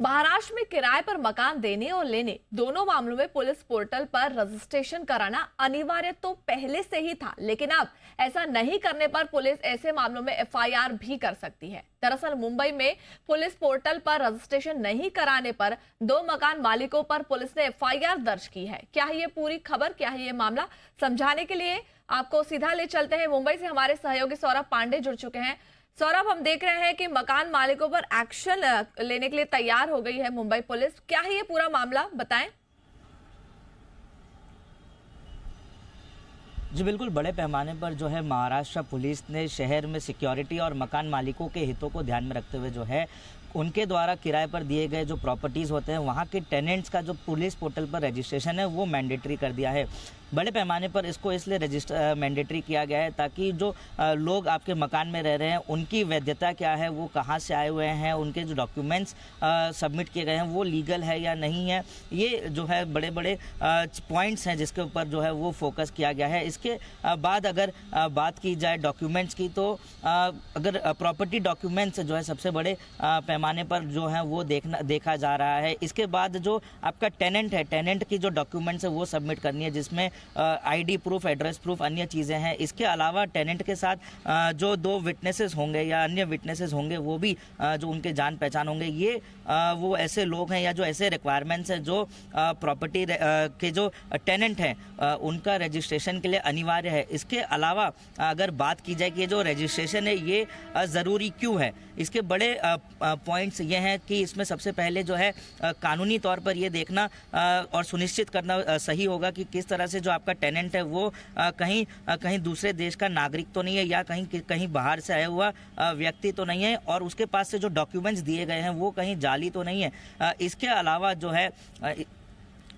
महाराष्ट्र में किराए पर मकान देने और लेने दोनों मामलों में पुलिस पोर्टल पर रजिस्ट्रेशन कराना अनिवार्य तो पहले से ही था, लेकिन अब ऐसा नहीं करने पर पुलिस ऐसे मामलों में एफआईआर भी कर सकती है। दरअसल मुंबई में पुलिस पोर्टल पर रजिस्ट्रेशन नहीं कराने पर 2 मकान मालिकों पर पुलिस ने एफआईआर दर्ज की है। क्या है ये पूरी खबर, क्या है ये मामला, समझाने के लिए आपको सीधा ले चलते हैं। मुंबई से हमारे सहयोगी सौरभ पांडे जुड़ चुके हैं। सौरभ, हम देख रहे हैं कि मकान मालिकों पर एक्शन लेने के लिए तैयार हो गई है मुंबई पुलिस। क्या है ये पूरा मामला, बताएं। जी बिल्कुल, बड़े पैमाने पर जो है महाराष्ट्र पुलिस ने शहर में सिक्योरिटी और मकान मालिकों के हितों को ध्यान में रखते हुए जो है उनके द्वारा किराए पर दिए गए जो प्रॉपर्टीज़ होते हैं वहाँ के टेनेंट्स का जो पुलिस पोर्टल पर रजिस्ट्रेशन है वो मैंडेटरी कर दिया है। बड़े पैमाने पर इसको इसलिए मैंडेटरी किया गया है ताकि जो लोग आपके मकान में रह रहे हैं उनकी वैधता क्या है, वो कहाँ से आए हुए हैं, उनके जो डॉक्यूमेंट्स सबमिट किए गए हैं वो लीगल है या नहीं है, ये जो है बड़े बड़े पॉइंट्स हैं जिसके ऊपर जो है वो फोकस किया गया है। इसके बाद अगर बात की जाए डॉक्यूमेंट्स की, तो अगर प्रॉपर्टी डॉक्यूमेंट्स जो है सबसे बड़े पैमाने पर जो है वो देखा जा रहा है। इसके बाद जो आपका टेनेंट है, टेनेंट की जो डॉक्यूमेंट्स है वो सबमिट करनी है, जिसमें आईडी प्रूफ, एड्रेस प्रूफ, अन्य चीज़ें हैं। इसके अलावा टेनेंट के साथ जो 2 विटनेसेस होंगे या अन्य विटनेसेस होंगे वो भी जो उनके जान पहचान होंगे, ये वो ऐसे लोग हैं या जो ऐसे रिक्वायरमेंट्स हैं जो प्रॉपर्टी के जो टेनेंट हैं उनका रजिस्ट्रेशन के लिए अनिवार्य है। इसके अलावा अगर बात की जाए कि जो रजिस्ट्रेशन है ये ज़रूरी क्यों है, इसके बड़े पॉइंट्स ये हैं कि इसमें सबसे पहले जो है कानूनी तौर पर ये देखना और सुनिश्चित करना सही होगा कि किस तरह से जो आपका टेनेंट है वो कहीं दूसरे देश का नागरिक तो नहीं है या कहीं बाहर से आया हुआ व्यक्ति तो नहीं है, और उसके पास से जो डॉक्यूमेंट्स दिए गए हैं वो कहीं जाली तो नहीं है। इसके अलावा जो है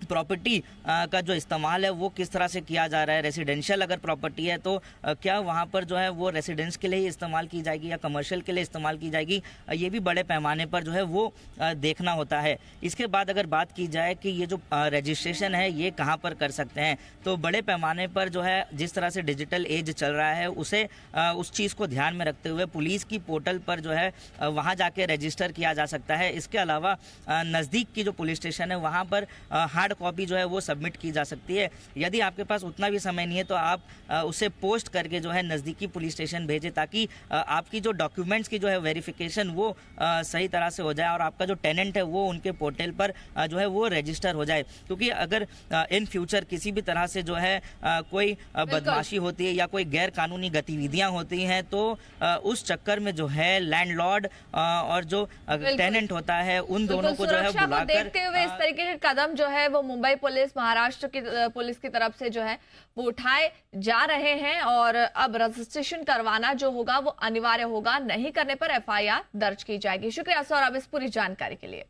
प्रॉपर्टी का जो इस्तेमाल है वो किस तरह से किया जा रहा है। रेसिडेंशियल अगर प्रॉपर्टी है तो क्या वहाँ पर जो है वो रेसिडेंस के लिए ही इस्तेमाल की जाएगी या कमर्शियल के लिए इस्तेमाल की जाएगी, ये भी बड़े पैमाने पर जो है वो देखना होता है। इसके बाद अगर बात की जाए कि ये जो रजिस्ट्रेशन है ये कहाँ पर कर सकते हैं, तो बड़े पैमाने पर जो है जिस तरह से डिजिटल एज चल रहा है उस चीज़ को ध्यान में रखते हुए पुलिस की पोर्टल पर जो है वहाँ जाके रजिस्टर किया जा सकता है। इसके अलावा नज़दीक की जो पुलिस स्टेशन है वहाँ पर हार्ड कॉपी जो है वो सबमिट की जा सकती है। यदि आपके पास उतना भी समय नहीं है तो आप उसे पोस्ट करके जो है नज़दीकी पुलिस स्टेशन भेजें ताकि आपकी जो डॉक्यूमेंट्स की जो है वेरिफिकेशन वो सही तरह से हो जाए और आपका जो टेनेंट है वो उनके पोर्टल पर जो है वो रजिस्टर हो जाए। क्योंकि अगर इन फ्यूचर किसी भी तरह से जो है कोई बदमाशी होती है या कोई गैर कानूनी गतिविधियां होती हैं तो उस चक्कर में जो है लैंडलॉर्ड और जो टेनेंट होता है उन दोनों को जो है बुलाकर देखते हुए इस तरीके के कदम जो है वो मुंबई पुलिस, महाराष्ट्र की पुलिस की तरफ से जो है वो उठाए जा रहे हैं और अब रजिस्ट्रेशन करवाना जो होगा वो अनिवार्य होगा, नहीं करने पर एफआईआर दर्ज की जाएगी। शुक्रिया सौरभ इस पूरी जानकारी के लिए।